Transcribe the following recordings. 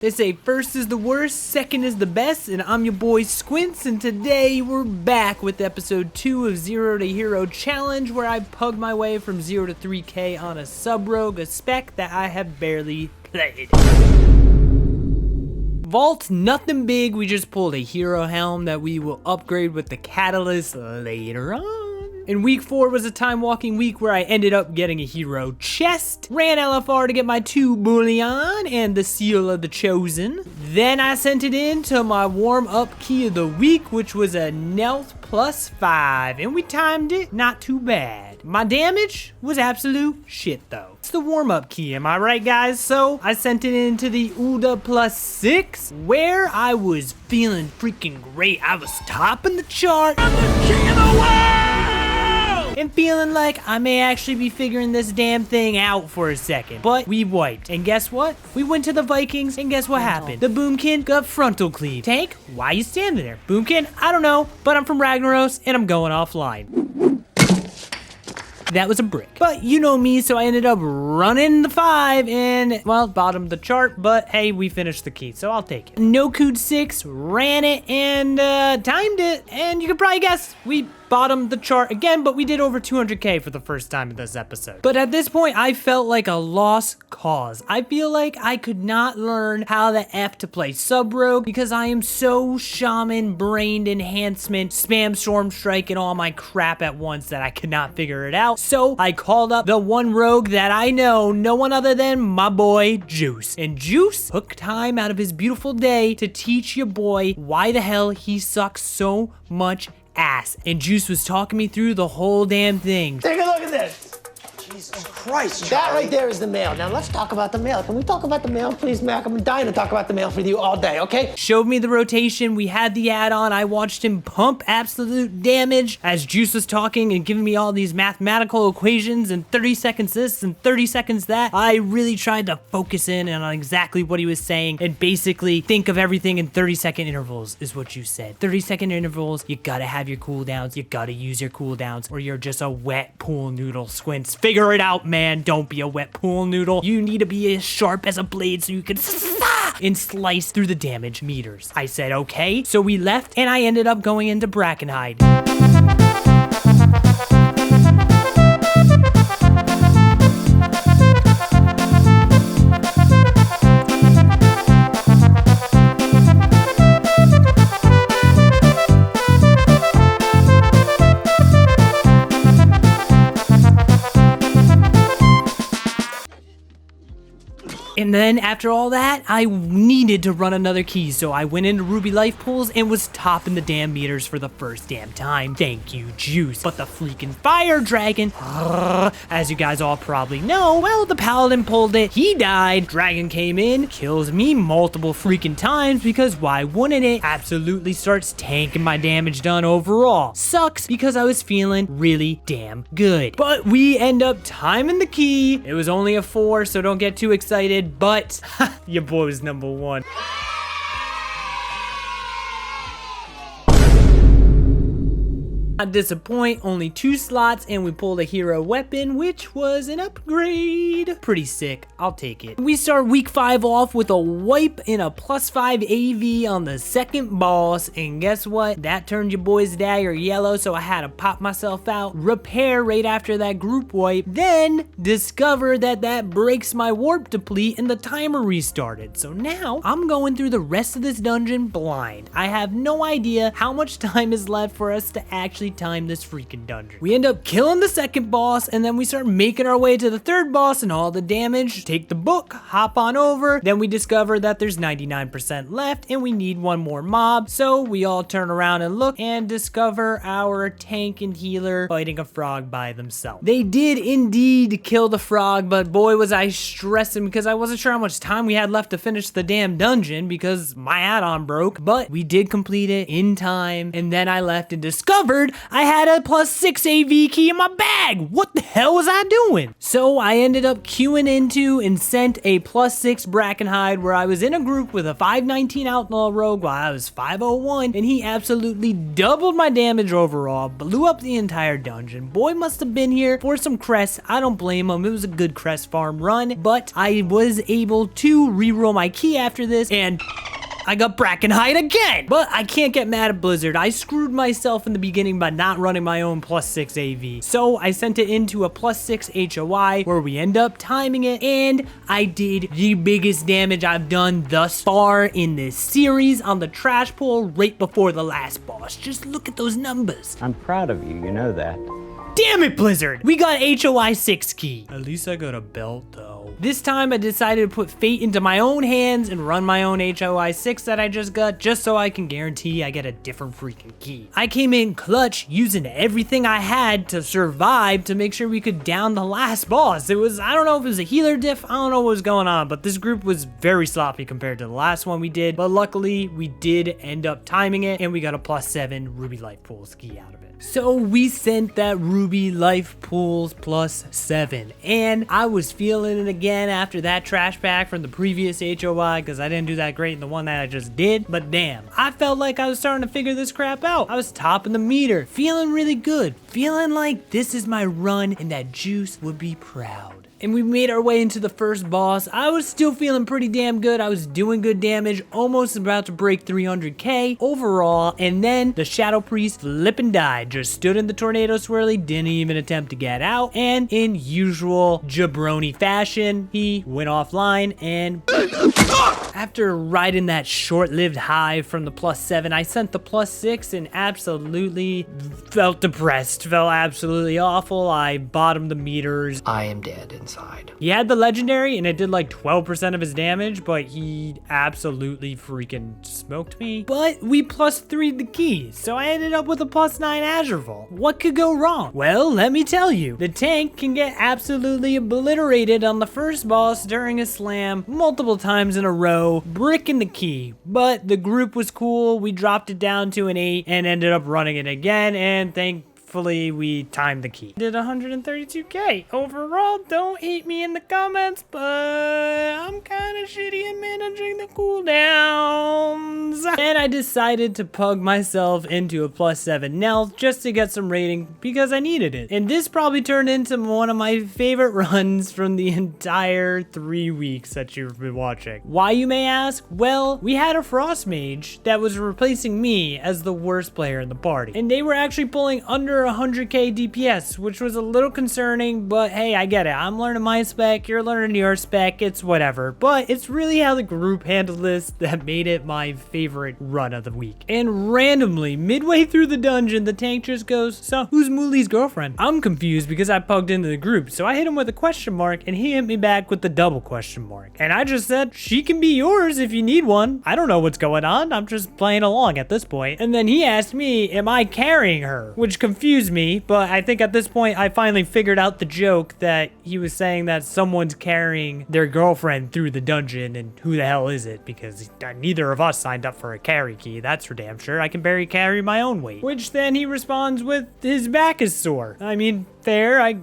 They say first is the worst, second is the best, and I'm your boy Squints, and today we're back with episode 2 of Zero to Hero Challenge, where I pug my way from 0 to 3k on a sub-rogue, a spec that I have barely played. Vault, nothing big, we just pulled a hero helm that we will upgrade with the catalyst later on. And week 4 was a time walking week where I ended up getting a hero chest, ran LFR to get my 2 bullion and the seal of the chosen. Then I sent it in to my warm up key of the week, which was a Nelth +5, and we timed it not too bad. My damage was absolute shit though. It's the warm up key, am I right guys? So I sent it into the Uda +6, where I was feeling freaking great. I was topping the chart. I'm the king of the world! And feeling like I may actually be figuring this damn thing out for a second. But we wiped. And guess what? We went to the Vikings, and guess what happened? The Boomkin got frontal cleave. Tank, why you standing there? Boomkin, I don't know, but I'm from Ragnaros, and I'm going offline. That was a brick. But you know me, so I ended up running the 5 and, well, bottomed the chart, but hey, we finished the key, so I'll take it. No Cood 6, ran it, and timed it, and you can probably guess, we bottomed the chart again, but we did over 200k for the first time in this episode. But at this point, I felt like a lost cause. I feel like I could not learn how the F to play sub-rogue because I am so shaman, brained enhancement, spam storm strike, and all my crap at once that I could not figure it out. So I called up the one rogue that I know, no one other than my boy Juice. And Juice took time out of his beautiful day to teach your boy why the hell he sucks so much ass. And Juice was talking me through the whole damn thing. Take a look at this. Jesus Christ, Charlie. That right there is the mail. Now let's talk about the mail. Can we talk about the mail, please, Mac? I'm dying to talk about the mail with you all day, okay? Showed me the rotation. We had the add-on. I watched him pump absolute damage as Juice was talking and giving me all these mathematical equations and 30 seconds this and 30 seconds that. I really tried to focus in on exactly what he was saying and basically think of everything in 30-second intervals is what you said. 30-second intervals, you gotta have your cooldowns, you gotta use your cooldowns, or you're just a wet pool noodle, Squints. Figure it out, man. Don't be a wet pool noodle. You need to be as sharp as a blade so you can and slice through the damage meters. I said, okay. So we left and I ended up going into Brackenhide. And then after all that, I needed to run another key, so I went into Ruby Life Pools and was topping the damn meters for the first damn time. Thank you, Juice. But the freaking Fire Dragon, as you guys all probably know, well, the Paladin pulled it, he died, Dragon came in, kills me multiple freaking times because why wouldn't it? Absolutely starts tanking my damage done overall. Sucks because I was feeling really damn good. But we end up timing the key. It was only a 4, so don't get too excited. But your boy was number 1. Not disappoint, only 2 slots and we pulled a hero weapon, which was an upgrade. Pretty sick, I'll take it. We start week 5 off with a wipe and a +5 AV on the second boss, and guess what? That turned your boy's dagger yellow, so I had to pop myself out, repair right after that group wipe, then discover that that breaks my warp deplete and the timer restarted. So now I'm going through the rest of this dungeon blind. I have no idea how much time is left for us to actually time this freaking dungeon. We end up killing the second boss, and then we start making our way to the third boss and all the damage. Take the book, hop on over. Then we discover that there's 99% left and we need one more mob. So we all turn around and look and discover our tank and healer fighting a frog by themselves. They did indeed kill the frog, but boy was I stressing because I wasn't sure how much time we had left to finish the damn dungeon because my add-on broke, but we did complete it in time. And then I left and discovered I had a +6 AV key in my bag. What the hell was I doing? So I ended up queuing into and sent a +6 Brackenhide where I was in a group with a 519 Outlaw Rogue while I was 501, and he absolutely doubled my damage overall, blew up the entire dungeon. Boy must have been here for some crests. I don't blame him. It was a good crest farm run, but I was able to reroll my key after this, and I got Brackenhide again! But I can't get mad at Blizzard. I screwed myself in the beginning by not running my own +6 AV. So I sent it into a +6 HOI where we end up timing it, and I did the biggest damage I've done thus far in this series on the trash pull right before the last boss. Just look at those numbers. I'm proud of you, you know that. Damn it, Blizzard! We got HOI 6 key. At least I got a belt, though. This time I decided to put fate into my own hands and run my own HOI 6 that I just got, just so I can guarantee I get a different freaking key. I came in clutch, using everything I had to survive to make sure we could down the last boss. It was, I don't know if it was a healer diff, I don't know what was going on, but this group was very sloppy compared to the last one we did. But luckily, we did end up timing it, and we got a +7 Ruby Life Pools key out of it. So we sent that Ruby Life Pools +7, and I was feeling it again after that trash pack from the previous HOI because I didn't do that great in the one that I just did. But damn, I felt like I was starting to figure this crap out. I was topping the meter, feeling really good, feeling like this is my run and that Juice would be proud. And we made our way into the first boss. I was still feeling pretty damn good. I was doing good damage, almost about to break 300k overall. And then the Shadow Priest flippin' died. Just stood in the tornado swirly, didn't even attempt to get out. And in usual jabroni fashion, he went offline and after riding that short-lived high from the +7, I sent the +6 and absolutely felt depressed, felt absolutely awful. I bottomed the meters. I am dead inside. He had the legendary and it did like 12% of his damage, but he absolutely freaking smoked me. But we +3'd the key, so I ended up with a +9 Azure Vault. What could go wrong? Well, let me tell you, the tank can get absolutely obliterated on the first boss during a slam multiple times in a row, bricking the key. But the group was cool, we dropped it down to an 8 and ended up running it again, and thankfully we timed the key. Did 132k. Overall, don't hate me in the comments, but I'm kind of shitty at managing the cooldowns. And I decided to pug myself into a +7 Nell just to get some rating because I needed it. And this probably turned into one of my favorite runs from the entire 3 weeks that you've been watching. Why, you may ask? Well, we had a Frost Mage that was replacing me as the worst player in the party. And they were actually pulling under 100k DPS, which was a little concerning, but hey, I get it. I'm learning my spec, you're learning your spec, it's whatever. But it's really how the group handled this that made it my favorite run of the week. And randomly, midway through the dungeon, the tank just goes, "So, who's Mooley's girlfriend?" I'm confused because I pugged into the group, so I hit him with a question mark, and he hit me back with the double question mark. And I just said, "She can be yours if you need one." I don't know what's going on, I'm just playing along at this point. And then he asked me, am I carrying her? Which confused me, but I think at this point I finally figured out the joke that he was saying that someone's carrying their girlfriend through the dungeon, and who the hell is it? Because neither of us signed up for a carry key, that's for damn sure. I can barely carry my own weight. Which then he responds with, his back is sore. I mean, fair, I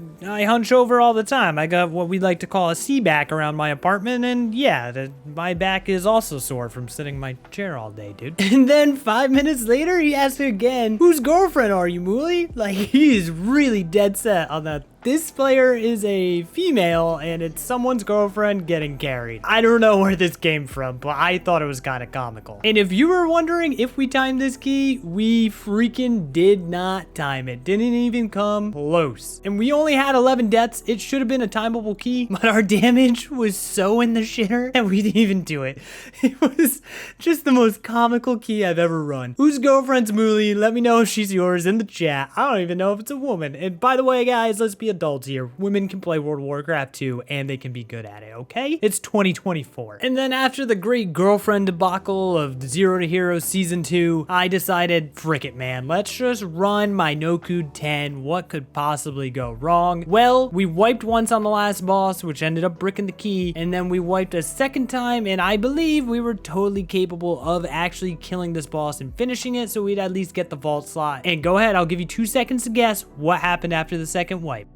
hunch over all the time. I got what we like to call a sea back around my apartment, and yeah, my back is also sore from sitting in my chair all day, dude. And then 5 minutes later, he asked again, whose girlfriend are you, Mooley? Like, he is really dead set on that. This player is a female and it's someone's girlfriend getting carried. I don't know where this came from, but I thought it was kind of comical. And if you were wondering if we timed this key, we freaking did not time it. Didn't even come close. And we only had 11 deaths. It should have been a timeable key, but our damage was so in the shitter that we didn't even do it. It was just the most comical key I've ever run. Whose girlfriend's Mooley? Let me know if she's yours in the chat. I don't even know if it's a woman. And by the way, guys, let's be be adults here. Women can play World of Warcraft too, and they can be good at it, okay? It's 2024. And then after the great girlfriend debacle of Zero to Hero Season 2, I decided, frick it, man. Let's just run my Nokud 10. What could possibly go wrong? Well, we wiped once on the last boss, which ended up bricking the key, and then we wiped a second time, and I believe we were totally capable of actually killing this boss and finishing it, so we'd at least get the vault slot. And go ahead, I'll give you 2 seconds to guess what happened after the second wipe.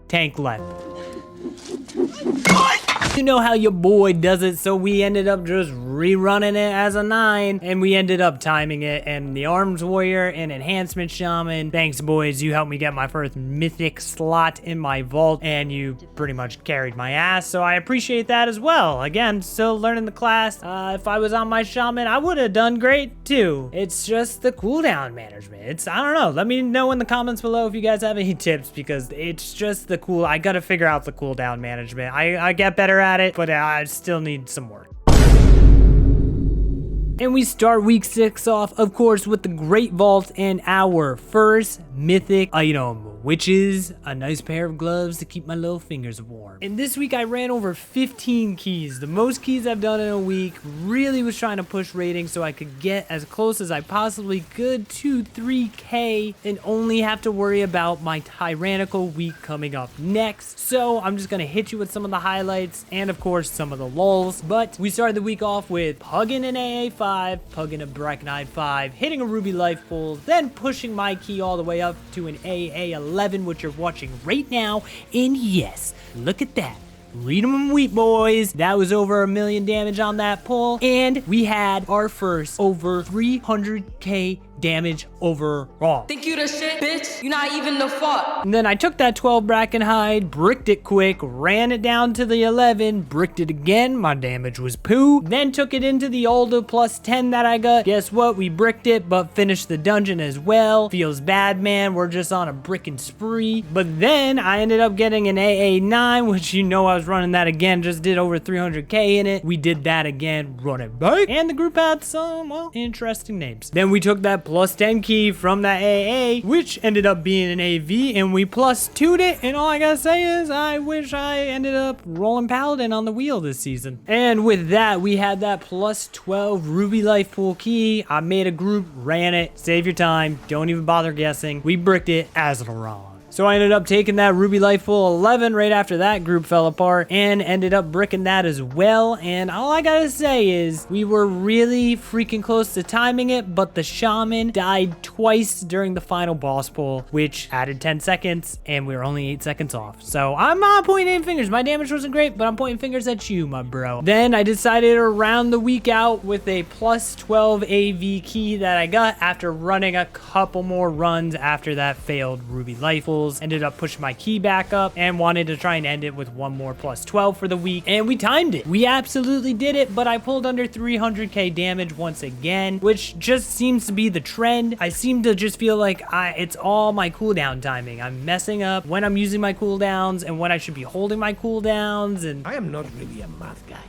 Tank left. You know how your boy does it, so we ended up just rerunning it as a 9, and we ended up timing it, and the Arms Warrior and Enhancement Shaman. Thanks, boys. You helped me get my first Mythic slot in my vault, and you pretty much carried my ass, so I appreciate that as well. Again, still learning the class. If I was on my Shaman, I would have done great, too. It's just the cooldown management. I don't know. Let me know in the comments below if you guys have any tips, because it's just I gotta figure out the cooldown management. I get better at it, but I still need some work. And we start week 6 off, of course, with the Great Vault and our first mythic item, which is a nice pair of gloves to keep my little fingers warm. And this week I ran over 15 keys, the most keys I've done in a week. Really was trying to push ratings so I could get as close as I possibly could to 3K and only have to worry about my tyrannical week coming up next. So I'm just gonna hit you with some of the highlights and of course some of the lulls. But we started the week off with Pugin an AA5, Pugin a Bracknide 5, hitting a Ruby Life Pool, then pushing my key all the way up to an AA11, which you're watching right now. And yes, look at that. Read 'em wheat, boys. That was over 1 million damage on that pull. And we had our first over 300k damage overall. Think you the shit, bitch? You not even the fuck. And then I took that 12 Bracken hide, bricked it quick, ran it down to the 11, bricked it again, my damage was poo. Then took it into the older plus 10 that I got. Guess what? We bricked it, but finished the dungeon as well. Feels bad, man. We're just on a bricking spree. But then I ended up getting an AA9, which you know I was running that again, just did over 300k in it. We did that again, run it back. And the group had some, well, interesting names. Then we took that plus 10 key from that AA, which ended up being an AV, and we plus 2'd it, and all I gotta say is I wish I ended up rolling Paladin on the wheel this season. And with that, we had that plus 12 Ruby Life Pool key. I made a group, ran it, save your time, don't even bother guessing. We bricked it as a wrong. So I ended up taking that Ruby Life Pool 11 right after that group fell apart and ended up bricking that as well. And all I gotta say is we were really freaking close to timing it, but the Shaman died twice during the final boss pull, which added 10 seconds and we were only 8 seconds off. So I'm not pointing fingers. My damage wasn't great, but I'm pointing fingers at you, my bro. Then I decided to round the week out with a plus 12 AV key that I got after running a couple more runs after that failed Ruby Life Pool. Ended up pushing my key back up and wanted to try and end it with one more plus 12 for the week, and we timed it. We absolutely did it, but I pulled under 300k damage once again, which just seems to be the trend. I seem to just feel like it's all my cooldown timing. I'm messing up when I'm using my cooldowns and when I should be holding my cooldowns, and I am not really a math guy.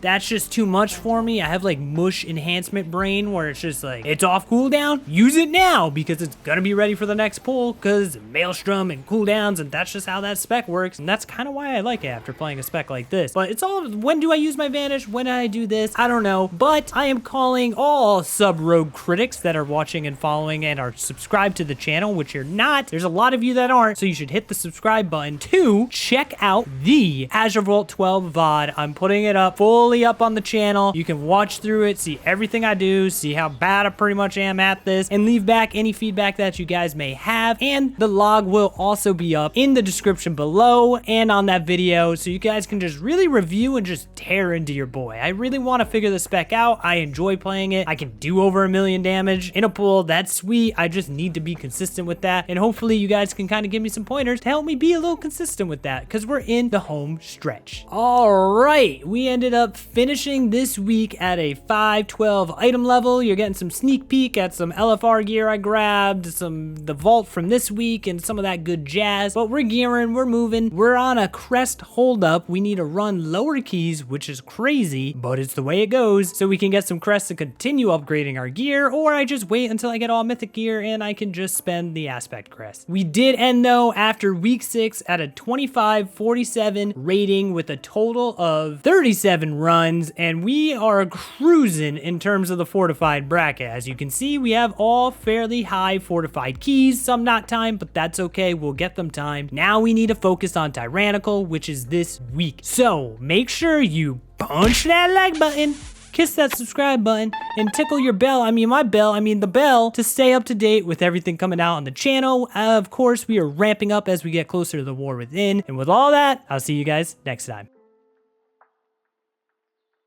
that's just too much for me. I have like mush enhancement brain where it's just like, it's off cooldown, use it now because it's gonna be ready for the next pull because Maelstrom and cooldowns, and that's just how that spec works. And that's kind of why I like it after playing a spec like this. But it's all, when do I use my Vanish? When do I do this? I don't know. But I am calling all sub-rogue critics that are watching and following and are subscribed to the channel, which you're not. There's a lot of you that aren't, so you should hit the subscribe button to check out the Azure Vault 12 VOD. I'm putting it up fully up on the channel. You can watch through it, see everything I do, see how bad I pretty much am at this, and leave back any feedback that you guys may have. And the log will also be up in the description below and on that video, so you guys can just really review and just tear into your boy. I really want to figure the spec out. I enjoy playing it. I can do over 1 million damage in a pool. That's sweet. I just need to be consistent with that, and hopefully you guys can kind of give me some pointers to help me be a little consistent with that, because we're in the home stretch. All right, we ended up finishing this week at a 512 item level. You're getting some sneak peek at some LFR gear I grabbed, the vault from this week, and some of that good jazz. But we're gearing, we're moving. We're on a crest holdup. We need to run lower keys, which is crazy, but it's the way it goes. So we can get some crests to continue upgrading our gear, or I just wait until I get all mythic gear and I can just spend the aspect crest. We did end though after week 6 at a 2547 rating with a total of 37 runs, and we are cruising in terms of the fortified bracket. As you can see, we have all fairly high fortified keys, some not timed, but that's okay, we'll get them timed. Now we need to focus on tyrannical, which is this week. So make sure you punch that like button, kiss that subscribe button, and tickle your bell, the bell, to stay up to date with everything coming out on the channel. Of course, we are ramping up as we get closer to the war within. And with all that, I'll see you guys next time.